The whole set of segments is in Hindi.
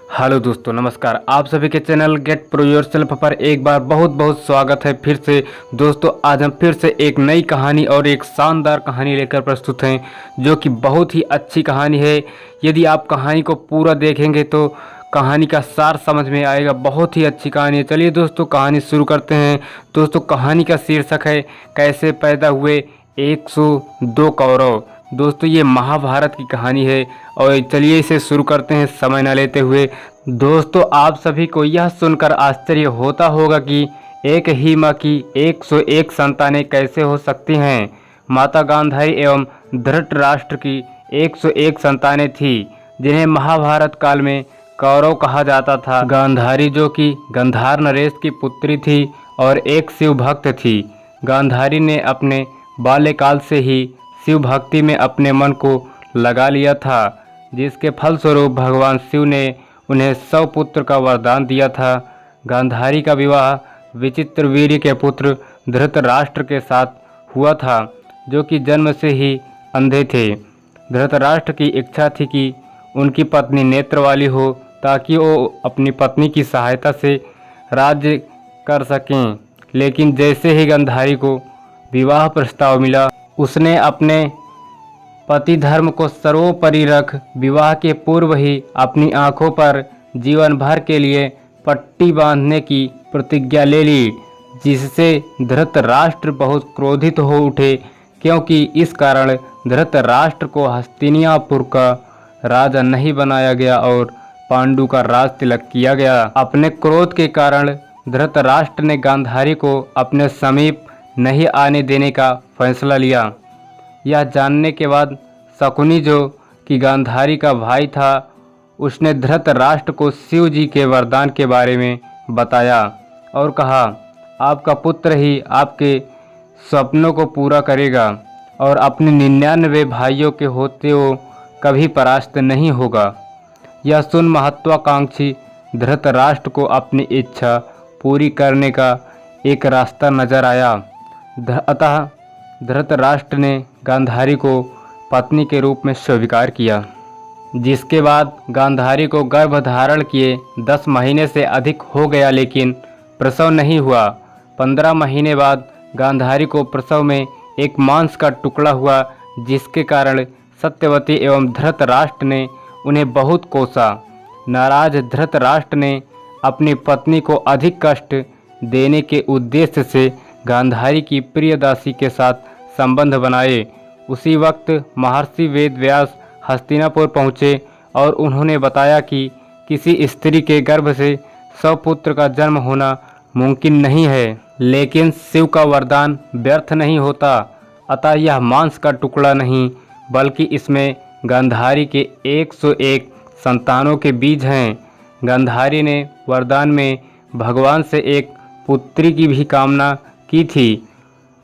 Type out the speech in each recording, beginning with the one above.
हेलो दोस्तों, नमस्कार। आप सभी के चैनल गेट प्रो योरसेल्फ पर एक बार बहुत बहुत स्वागत है फिर से। दोस्तों, आज हम फिर से एक नई कहानी और एक शानदार कहानी लेकर प्रस्तुत हैं, जो कि बहुत ही अच्छी कहानी है। यदि आप कहानी को पूरा देखेंगे तो कहानी का सार समझ में आएगा। बहुत ही अच्छी कहानी है। चलिए दोस्तों, कहानी शुरू करते हैं। दोस्तों, कहानी का शीर्षक है कैसे पैदा हुए 102 कौरव। दोस्तों, ये महाभारत की कहानी है और चलिए इसे शुरू करते हैं समय न लेते हुए। दोस्तों, आप सभी को यह सुनकर आश्चर्य होता होगा कि एक ही माँ की 101 संतानें कैसे हो सकती हैं। माता गांधारी एवं धृतराष्ट्र की 101 संतानें थीं, जिन्हें महाभारत काल में कौरव कहा जाता था। गांधारी, जो कि गंधार नरेश की पुत्री थी और एक शिव भक्त थी। गांधारी ने अपने बाल्यकाल से ही शिव भक्ति में अपने मन को लगा लिया था, जिसके फलस्वरूप भगवान शिव ने उन्हें 100 पुत्र का वरदान दिया था। गांधारी का विवाह विचित्रवीर्य के पुत्र धृतराष्ट्र के साथ हुआ था, जो कि जन्म से ही अंधे थे। धृतराष्ट्र की इच्छा थी कि उनकी पत्नी नेत्र वाली हो, ताकि वो अपनी पत्नी की सहायता से राज्य कर सकें। लेकिन जैसे ही गांधारी को विवाह प्रस्ताव मिला, उसने अपने पति धर्म को सर्वोपरि रख विवाह के पूर्व ही अपनी आंखों पर जीवन भर के लिए पट्टी बांधने की प्रतिज्ञा ले ली, जिससे धृतराष्ट्र बहुत क्रोधित हो उठे, क्योंकि इस कारण धृतराष्ट्र को हस्तिनापुर का राजा नहीं बनाया गया और पांडु का राज तिलक किया गया। अपने क्रोध के कारण धृतराष्ट्र ने गांधारी को अपने समीप नहीं आने देने का फैसला लिया। यह जानने के बाद शकुनी, जो कि गांधारी का भाई था, उसने धृतराष्ट्र को शिव जी के वरदान के बारे में बताया और कहा, आपका पुत्र ही आपके स्वप्नों को पूरा करेगा और अपने 99 भाइयों के होते हुए कभी परास्त नहीं होगा। यह सुन महत्वाकांक्षी धृतराष्ट्र को अपनी इच्छा पूरी करने का एक रास्ता नजर आया। अतः धृतराष्ट्र ने गांधारी को पत्नी के रूप में स्वीकार किया, जिसके बाद गांधारी को गर्भ धारण किए 10 महीने से अधिक हो गया, लेकिन प्रसव नहीं हुआ। 15 महीने बाद गांधारी को प्रसव में एक मांस का टुकड़ा हुआ, जिसके कारण सत्यवती एवं धृतराष्ट्र ने उन्हें बहुत कोसा। नाराज धृतराष्ट्र ने अपनी पत्नी को अधिक कष्ट देने के उद्देश्य से गांधारी की प्रिय दासी के साथ संबंध बनाए। उसी वक्त महर्षि वेदव्यास हस्तिनापुर पहुँचे और उन्होंने बताया कि किसी स्त्री के गर्भ से 100 पुत्र का जन्म होना मुमकिन नहीं है, लेकिन शिव का वरदान व्यर्थ नहीं होता। अतः यह मांस का टुकड़ा नहीं, बल्कि इसमें गांधारी के 101 संतानों के बीज हैं। गांधारी ने वरदान में भगवान से एक पुत्री की भी कामना की थी।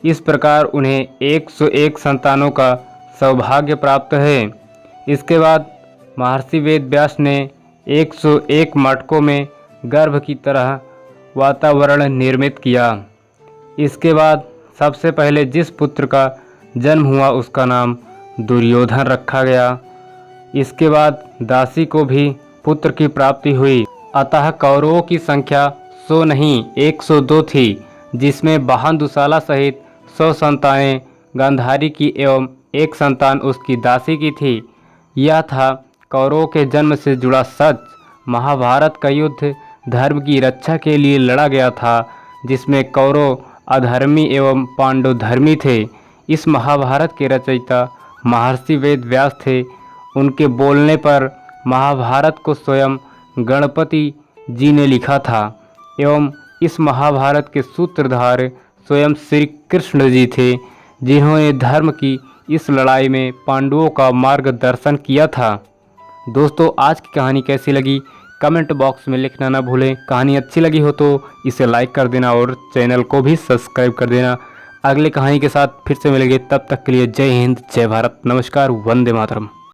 इस प्रकार उन्हें 101 संतानों का सौभाग्य प्राप्त है। इसके बाद महर्षि वेदव्यास ने 101 मटकों में गर्भ की तरह वातावरण निर्मित किया। इसके बाद सबसे पहले जिस पुत्र का जन्म हुआ, उसका नाम दुर्योधन रखा गया। इसके बाद दासी को भी पुत्र की प्राप्ति हुई। अतः कौरवों की संख्या 100 नहीं 102 थी, जिसमें वाहन दुशाला सहित 100 संतानें गांधारी की एवं एक संतान उसकी दासी की थी। यह था कौरवों के जन्म से जुड़ा सच। महाभारत का युद्ध धर्म की रक्षा के लिए लड़ा गया था, जिसमें कौरव अधर्मी एवं पांडव धर्मी थे। इस महाभारत के रचयिता महर्षि वेदव्यास थे। उनके बोलने पर महाभारत को स्वयं गणपति जी ने लिखा था एवं इस महाभारत के सूत्रधार स्वयं श्री कृष्ण जी थे, जिन्होंने धर्म की इस लड़ाई में पांडवों का मार्गदर्शन किया था। दोस्तों, आज की कहानी कैसी लगी कमेंट बॉक्स में लिखना ना भूलें। कहानी अच्छी लगी हो तो इसे लाइक कर देना और चैनल को भी सब्सक्राइब कर देना। अगली कहानी के साथ फिर से मिलेंगे, तब तक के लिए जय हिंद, जय भारत, नमस्कार, वंदे मातरम।